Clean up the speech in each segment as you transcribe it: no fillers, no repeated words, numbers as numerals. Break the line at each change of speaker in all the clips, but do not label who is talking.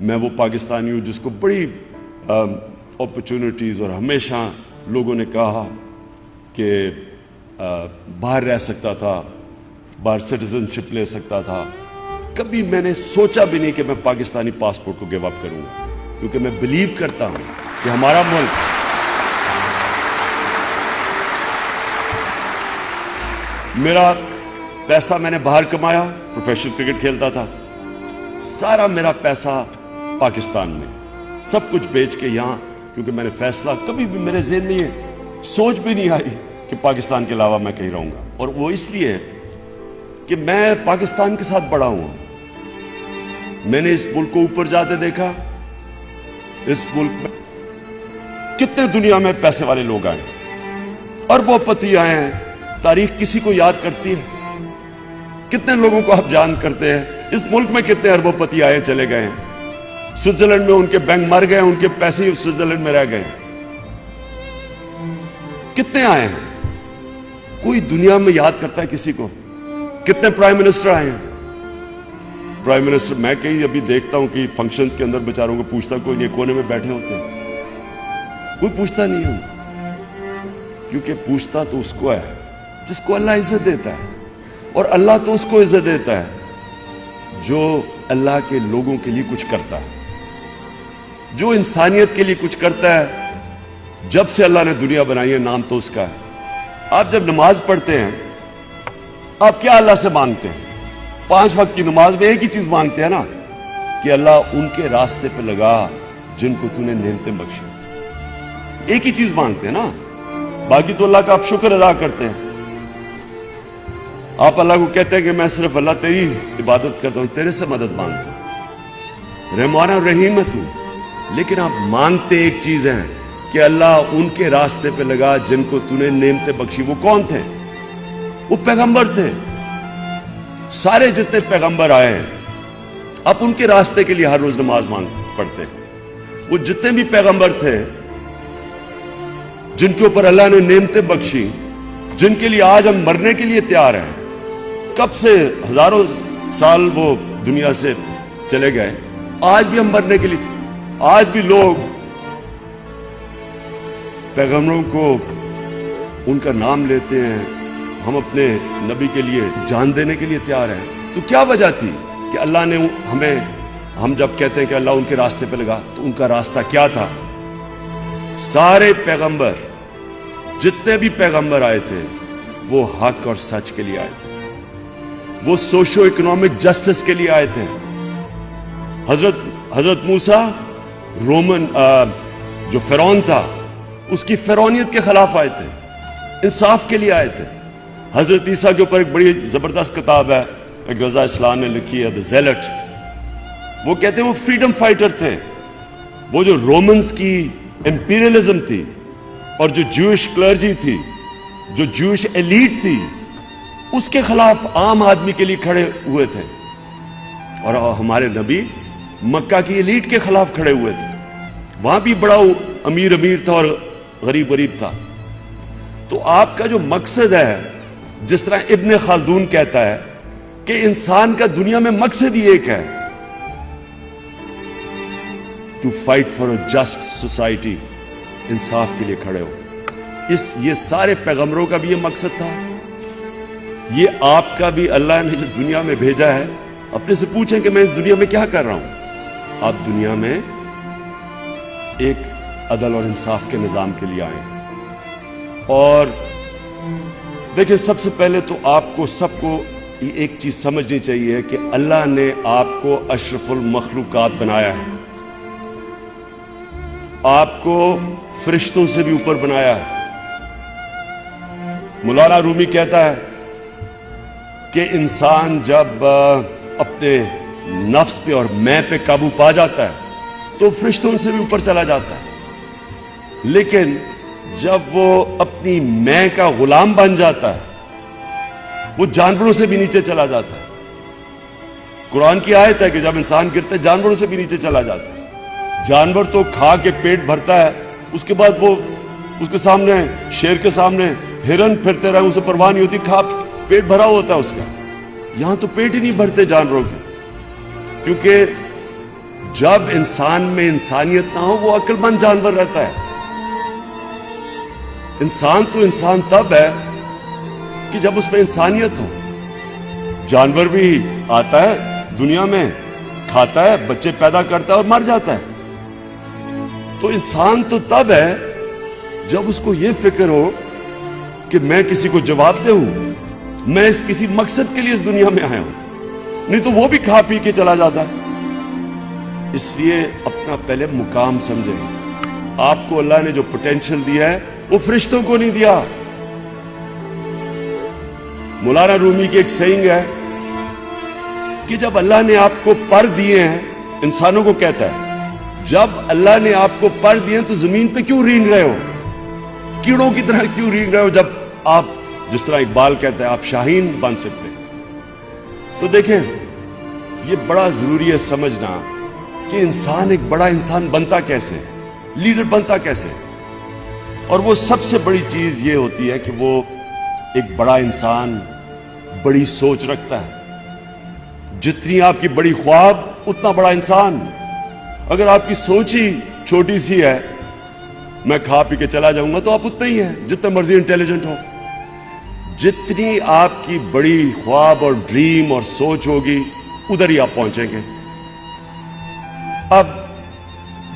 میں وہ پاکستانی ہوں جس کو بڑی اپرچونٹیز، اور ہمیشہ لوگوں نے کہا کہ باہر رہ سکتا تھا، باہر سٹیزن شپ لے سکتا تھا. کبھی میں نے سوچا بھی نہیں کہ میں پاکستانی پاسپورٹ کو گیو اپ کروں گا، کیونکہ میں بلیو کرتا ہوں کہ ہمارا ملک میرا پیسہ میں نے باہر کمایا، پروفیشنل کرکٹ کھیلتا تھا، سارا میرا پیسہ پاکستان میں، سب کچھ بیچ کے یہاں، کیونکہ میں نے فیصلہ کبھی بھی میرے ذہن میں یہ سوچ بھی نہیں آئی کہ پاکستان کے علاوہ میں کہیں رہوں گا. اور وہ اس لیے کہ میں پاکستان کے ساتھ بڑا ہوں. میں نے اس ملک کو اوپر جاتے دیکھا. اس ملک میں کتنے دنیا میں پیسے والے لوگ آئے، اربوں پتی آئے ہیں. تاریخ کسی کو یاد کرتی ہے؟ کتنے لوگوں کو آپ جان کرتے ہیں؟ اس ملک میں کتنے اربوں پتی آئے چلے گئے ہیں. سوئٹزرلینڈ میں ان کے بینک مر گئے، ان کے پیسے ہی سوئٹزرلینڈ میں رہ گئے. کتنے آئے ہیں؟ کوئی دنیا میں یاد کرتا ہے کسی کو؟ کتنے پرائم منسٹر آئے ہیں؟ پرائم منسٹر میں کہیں ابھی دیکھتا ہوں کہ فنکشنز کے اندر بیچاروں کو پوچھتا کوئی نہیں، کونے میں بیٹھے ہوتے ہیں، کوئی پوچھتا نہیں ہے. کیونکہ پوچھتا تو اس کو ہے جس کو اللہ عزت دیتا ہے، اور اللہ تو اس کو عزت دیتا ہے جو اللہ کے لوگوں کے لیے کچھ کرتا ہے، جو انسانیت کے لیے کچھ کرتا ہے. جب سے اللہ نے دنیا بنائی ہے نام تو اس کا ہے. آپ جب نماز پڑھتے ہیں آپ کیا اللہ سے مانگتے ہیں؟ 5 وقت کی نماز میں ایک ہی چیز مانگتے ہیں نا، کہ اللہ ان کے راستے پہ لگا جن کو تو نے نعمتیں بخشی. ایک ہی چیز مانگتے ہیں نا، باقی تو اللہ کا آپ شکر ادا کرتے ہیں. آپ اللہ کو کہتے ہیں کہ میں صرف اللہ تیری عبادت کرتا ہوں، تیرے سے مدد مانگتا ہوں، رحمان اور رحیم ہے تو. لیکن آپ مانگتے ایک چیز ہے کہ اللہ ان کے راستے پہ لگا جن کو تو نے نعمتیں بخشی. وہ کون تھے؟ وہ پیغمبر تھے. سارے جتنے پیغمبر آئے ہیں آپ ان کے راستے کے لیے ہر روز نماز پڑھتے. وہ جتنے بھی پیغمبر تھے جن کے اوپر اللہ نے نعمتیں بخشی، جن کے لیے آج ہم مرنے کے لیے تیار ہیں، کب سے ہزاروں سال وہ دنیا سے چلے گئے، آج بھی ہم مرنے کے لیے، آج بھی لوگ پیغمبروں کو ان کا نام لیتے ہیں. ہم اپنے نبی کے لیے جان دینے کے لیے تیار ہیں. تو کیا وجہ تھی کہ اللہ نے ہم جب کہتے ہیں کہ اللہ ان کے راستے پہ لگا، تو ان کا راستہ کیا تھا؟ سارے پیغمبر، جتنے بھی پیغمبر آئے تھے وہ حق اور سچ کے لیے آئے تھے، وہ سوشو اکنامک جسٹس کے لیے آئے تھے. حضرت موسیٰ رومن جو فرعون تھا اس کی فرعونیت کے خلاف آئے تھے، انصاف کے لیے آئے تھے. حضرت عیسیٰ کے اوپر ایک بڑی زبردست کتاب ہے، ایک رضا اسلام نے لکھی ہے، دی زیلٹ. وہ کہتے ہیں وہ فریڈم فائٹر تھے. وہ جو رومنز کی امپیریلزم تھی اور جو جوئش کلرجی تھی، جو جوئش ایلیٹ تھی، اس کے خلاف عام آدمی کے لیے کھڑے ہوئے تھے. اور ہمارے نبی مکہ کی ایلیٹ کے خلاف کھڑے ہوئے تھے. وہاں بھی بڑا امیر تھا اور غریب تھا. تو آپ کا جو مقصد ہے، جس طرح ابن خلدون کہتا ہے کہ انسان کا دنیا میں مقصد ہی ایک ہے، to fight for a just society, انصاف کے لیے کھڑے ہو. یہ سارے پیغمبروں کا بھی یہ مقصد تھا. یہ آپ کا بھی اللہ نے جو دنیا میں بھیجا ہے. اپنے سے پوچھیں کہ میں اس دنیا میں کیا کر رہا ہوں؟ آپ دنیا میں ایک عدل اور انصاف کے نظام کے لیے آئے ہیں. اور دیکھیں، سب سے پہلے تو آپ کو سب کو ایک چیز سمجھنی چاہیے کہ اللہ نے آپ کو اشرف المخلوقات بنایا ہے، آپ کو فرشتوں سے بھی اوپر بنایا ہے. مولانا رومی کہتا ہے کہ انسان جب اپنے نفس پہ اور میں پہ قابو پا جاتا ہے تو فرشتوں سے بھی اوپر چلا جاتا ہے. لیکن جب وہ اپنی میں کا غلام بن جاتا ہے وہ جانوروں سے بھی نیچے چلا جاتا ہے. قرآن کی آیت ہے کہ جب انسان گرتا ہے جانوروں سے بھی نیچے چلا جاتا ہے. جانور تو کھا کے پیٹ بھرتا ہے، اس کے بعد وہ اس کے سامنے، شیر کے سامنے ہرن پھرتے رہے، اسے پرواہ نہیں ہوتی، کھا پیٹ بھرا ہوتا ہے اس کا. یہاں تو پیٹ ہی نہیں بھرتے جانوروں کے، کیونکہ جب انسان میں انسانیت نہ ہو وہ عقل مند جانور رہتا ہے. انسان تو انسان تب ہے کہ جب اس میں انسانیت ہو. جانور بھی آتا ہے دنیا میں, کھاتا ہے, بچے پیدا کرتا ہے اور مر جاتا ہے. تو انسان تو تب ہے جب اس کو یہ فکر ہو کہ میں کسی کو جواب دے ہوں, میں اس کسی مقصد کے لیے اس دنیا میں آیا ہوں. نہیں تو وہ بھی کھا پی کے چلا جاتا ہے. اس لیے اپنا پہلے مقام سمجھیں. آپ کو اللہ نے جو پوٹینشل دیا ہے وہ فرشتوں کو نہیں دیا. مولانا رومی کی ایک سینگ ہے کہ جب اللہ نے آپ کو پر دیے ہیں, انسانوں کو کہتا ہے, جب اللہ نے آپ کو پر دیے ہیں تو زمین پہ کیوں رینگ رہے ہو, کیڑوں کی طرح کیوں رینگ رہے ہو, جب آپ, جس طرح اقبال کہتا ہے, آپ شاہین بن سکتے. تو دیکھیں یہ بڑا ضروری ہے سمجھنا کہ انسان ایک بڑا انسان بنتا کیسے, لیڈر بنتا کیسے. اور وہ سب سے بڑی چیز یہ ہوتی ہے کہ وہ ایک بڑا انسان بڑی سوچ رکھتا ہے. جتنی آپ کی بڑی خواب اتنا بڑا انسان. اگر آپ کی سوچ ہی چھوٹی سی ہے, میں کھا پی کے چلا جاؤں گا, تو آپ اتنا ہی ہیں جتنا مرضی انٹیلیجنٹ ہو. جتنی آپ کی بڑی خواب اور ڈریم اور سوچ ہوگی ادھر ہی آپ پہنچیں گے. اب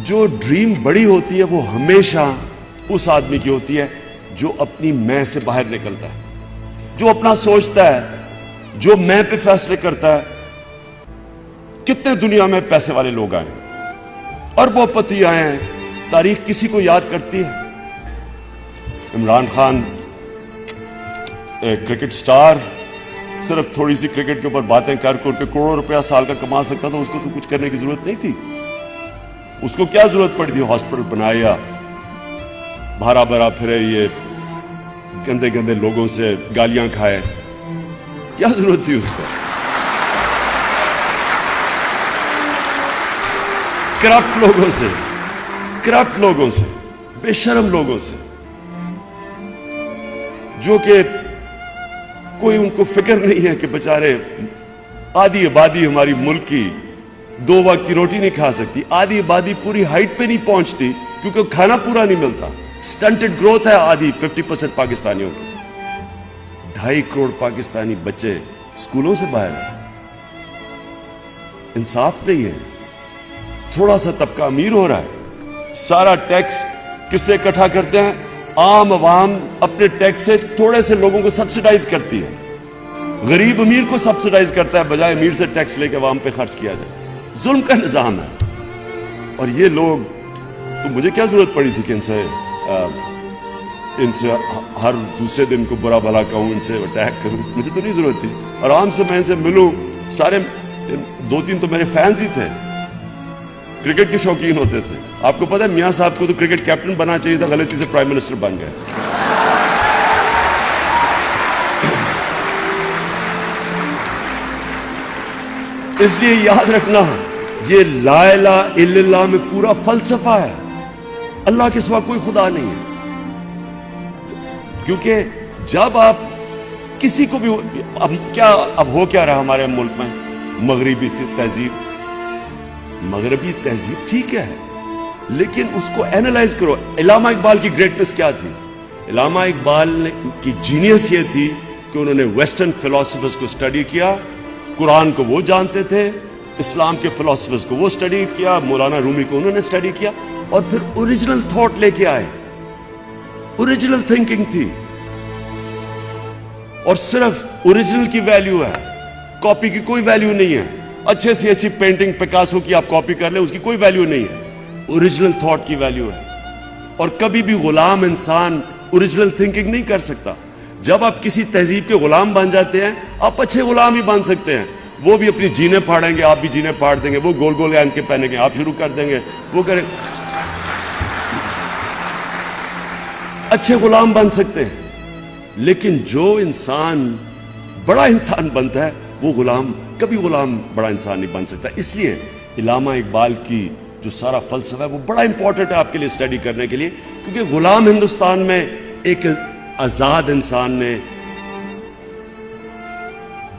جو ڈریم بڑی ہوتی ہے وہ ہمیشہ اس آدمی کی ہوتی ہے جو اپنی میں سے باہر نکلتا ہے, جو اپنا سوچتا ہے, جو میں پہ فیصلے کرتا ہے. کتنے دنیا میں پیسے والے لوگ آئے, اربوں پتی آئے ہیں, تاریخ کسی کو یاد کرتی ہے. عمران خان کرکٹ سٹار, صرف تھوڑی سی کرکٹ کے اوپر باتیں کر کے کروڑوں روپیہ سال کا کما سکتا تھا. اس کو تو کچھ کرنے کی ضرورت نہیں تھی. اس کو کیا ضرورت پڑی تھی ہاسپٹل بنایا, بھرا بھرا پھرے, یہ گندے گندے لوگوں سے گالیاں کھائے, کیا ضرورت تھی اس کو. کرپٹ لوگوں سے, بے شرم لوگوں سے, جو کہ کوئی ان کو فکر نہیں ہے کہ بےچارے آدھی آبادی ہماری ملک کی 2 وقت کی روٹی نہیں کھا سکتی. آدھی آبادی پوری ہائٹ پہ نہیں پہنچتی کیونکہ کھانا پورا نہیں ملتا. سٹنٹڈ گروتھ ہے آدھی 50% پاکستانیوں کی. 2.5 کروڑ پاکستانی بچے اسکولوں سے باہر ہیں. انصاف نہیں ہے. تھوڑا سا طبقہ امیر ہو رہا ہے, سارا ٹیکس کس سے اکٹھا کرتے ہیں, عام عوام اپنے ٹیکس سے تھوڑے سے لوگوں کو سبسڈائز کرتی ہے. غریب امیر کو سبسڈائز کرتا ہے بجائے امیر سے ٹیکس لے کے عوام پہ خرچ کیا جائے. ظلم کا نظام ہے. اور یہ لوگ, تو مجھے کیا ضرورت پڑی تھی کہ ان سے ہر دوسرے دن کو برا بھلا کہوں, ان سے اٹیک کروں, مجھے تو نہیں ضرورت تھی. آرام سے میں ان سے ملوں. سارے 2-3 تو میرے فینس ہی تھے, کرکٹ کے شوقین ہوتے تھے. آپ کو پتا ہے میاں صاحب کو تو کرکٹ کیپٹن بننا چاہیے تھا, غلطی سے پرائم منسٹر بن گئے. اس لیے یاد رکھنا, یہ لا الہ الا اللہ میں پورا فلسفہ ہے. اللہ کے سوا کوئی خدا نہیں ہے. کیونکہ جب آپ کسی کو بھی, اب ہو کیا رہا ہمارے ملک میں, مغربی تہذیب ٹھیک ہے, لیکن اس کو اینالائز کرو. علامہ اقبال کی گریٹنس کیا تھی؟ علامہ اقبال کی جینیس یہ تھی کہ انہوں نے ویسٹرن فلاسفرز کو اسٹڈی کیا. قرآن کو وہ جانتے تھے, اسلام کے فلاسفرز کو وہ اسٹڈی کیا, مولانا رومی کو انہوں نے اسٹڈی کیا, اور پھر اوریجنل تھاٹ لے کے آئے. اوریجنل تھنکنگ تھی, اور صرف اوریجنل کی ویلیو ہے, کاپی کی کوئی ویلیو نہیں ہے. اچھے سے اچھی پینٹنگ پکاسو کی آپ کاپی کر لیں, اس کی کوئی ویلیو نہیں ہے. اوریجنل تھاٹ کی ویلیو ہے. اور کبھی بھی غلام انسان اوریجنل تھنکنگ نہیں کر سکتا. جب آپ کسی تہذیب کے غلام بن جاتے ہیں, آپ اچھے غلام ہی بن سکتے ہیں. وہ بھی اپنی جینے پھاڑیں گے, آپ بھی جینے پھاڑ دیں گے. وہ گول گول کے پہنیں گے, آپ شروع کر دیں گے. وہ کریں, اچھے غلام بن سکتے ہیں. لیکن جو انسان بڑا انسان بنتا ہے وہ غلام, کبھی غلام بڑا انسان نہیں بن سکتا. اس لیے علامہ اقبال کی جو سارا فلسفہ ہے وہ بڑا امپورٹنٹ ہے آپ کے لیے اسٹڈی کرنے کے لیے. کیونکہ غلام ہندوستان میں ایک آزاد انسان نے,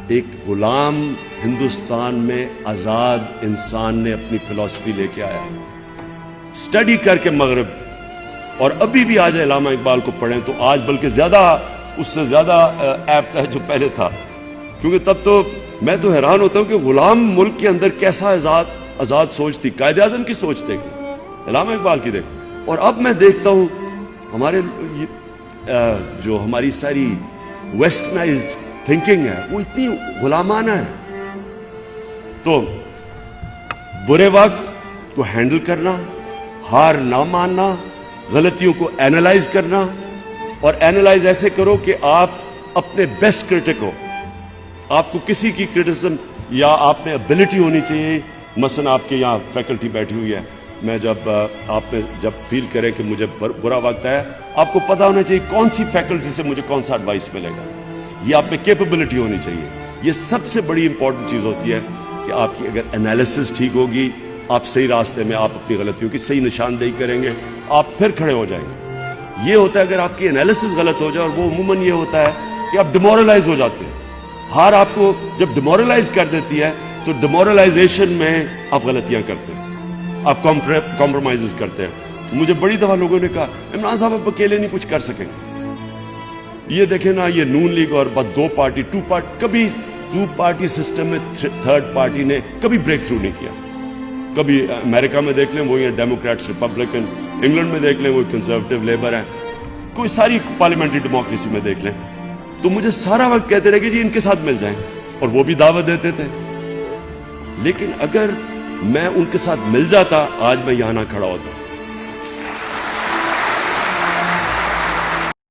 ایک غلام ہندوستان میں آزاد انسان نے اپنی فلسفی لے کے آیا، اسٹڈی کر کے مغرب، اور ابھی بھی آج علامہ اقبال کو پڑھیں تو آج بلکہ زیادہ اس سے زیادہ ایپٹ ہے جو پہلے تھا، کیونکہ تب تو میں تو حیران ہوتا ہوں کہ غلام ملک کے اندر کیسا آزاد سوچ تھی، قائد اعظم کی سوچ دیکھیں، علامہ اقبال کی دیکھیں، اور اب میں دیکھتا ہوں ہمارے جو ہماری ساری ویسٹرنائزڈ تھنکنگ ہے وہ اتنی غلامانہ ہے۔ تو برے وقت کو ہینڈل کرنا، ہار نہ ماننا، غلطیوں کو اینالائز کرنا، اور اینالائز ایسے کرو کہ آپ اپنے بیسٹ کرٹک ہو، آپ کو کسی کی کرٹیسزم یا آپ میں ابیلٹی ہونی چاہیے۔ مثلا آپ کے یہاں فیکلٹی بیٹھی ہوئی ہے، میں جب آپ نے جب فیل کرے کہ مجھے برا وقت ہے، آپ کو پتا ہونا چاہیے کون سی فیکلٹی سے مجھے کون سا ایڈوائس ملے گا، یہ آپ میں کیپیبلٹی ہونی چاہیے۔ یہ سب سے بڑی امپورٹنٹ چیز ہوتی ہے کہ آپ کی اگر انالیسس ٹھیک ہوگی، آپ صحیح راستے میں، آپ اپنی غلطیوں کی صحیح نشاندہی کریں گے، آپ پھر کھڑے ہو جائیں گے۔ یہ ہوتا ہے اگر آپ کی انالیسس غلط ہو جائے، اور وہ عموماً یہ ہوتا ہے کہ آپ ڈیمورلائز ہو جاتے ہیں۔ ہار آپ کو جب ڈیمورلائز کر دیتی ہے تو ڈیمورلائزیشن میں آپ غلطیاں کرتے ہیں، آپ کمپرومائزز کرتے ہیں۔ مجھے بڑی دفعہ لوگوں نے کہا عمران صاحب آپ اکیلے نہیں کچھ کر سکیں گے، یہ دیکھیں نا، یہ نون لیگ اور بس کبھی ٹو پارٹی سسٹم میں تھرڈ پارٹی نے کبھی بریک تھرو نہیں کیا۔ کبھی امریکہ میں دیکھ لیں وہی ڈیموکریٹس ریپبلکن، انگلینڈ میں دیکھ لیں وہی کنزرویٹو لیبر ہیں، کوئی ساری پارلیمنٹری ڈیموکریسی میں دیکھ لیں، تو مجھے سارا وقت کہتے رہے کہ جی ان کے ساتھ مل جائیں، اور وہ بھی دعوت دیتے تھے۔ لیکن اگر میں ان کے ساتھ مل جاتا، آج میں یہاں نہ کھڑا ہوتا۔